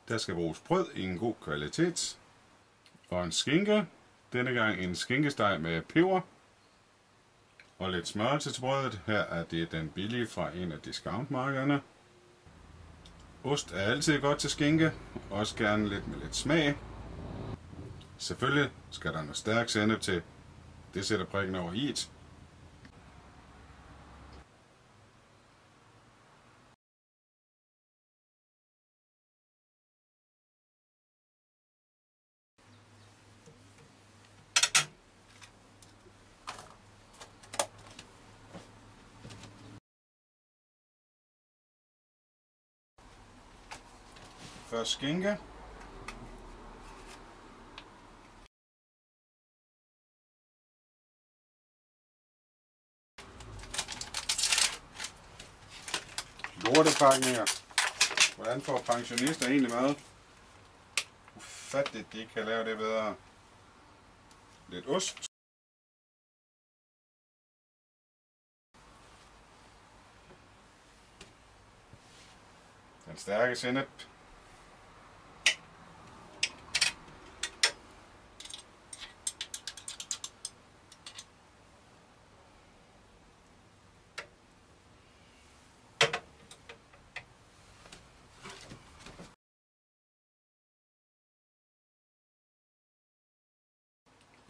Der skal bruges brød i en god kvalitet. Og en skinke. Denne gang en skinkesteg med peber. Og lidt smørelse til brødet. Her er det den billige fra en af discountmarkederne. Ost er altid godt til skinke. Også gerne lidt med lidt smag. Selvfølgelig skal der noget stærk sennep til. Det sætter prikken over i'et. Først skinke. Lortepakninger. Hvordan får pensionister egentlig mad? Ufatteligt, de ikke kan lave det bedre. Lidt ost. Den stærke sennep.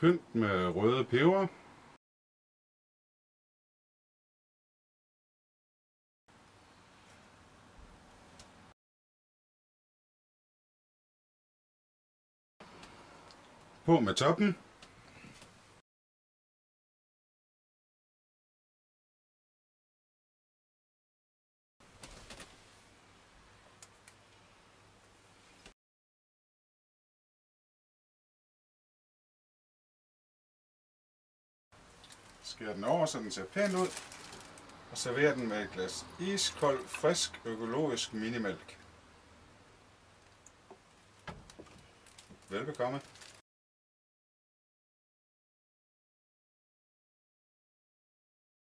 Pynt med røde peber. På med toppen. Skær den over, så den ser pæn ud. Og server den med et glas iskold, frisk, økologisk minimælk. Velbekomme.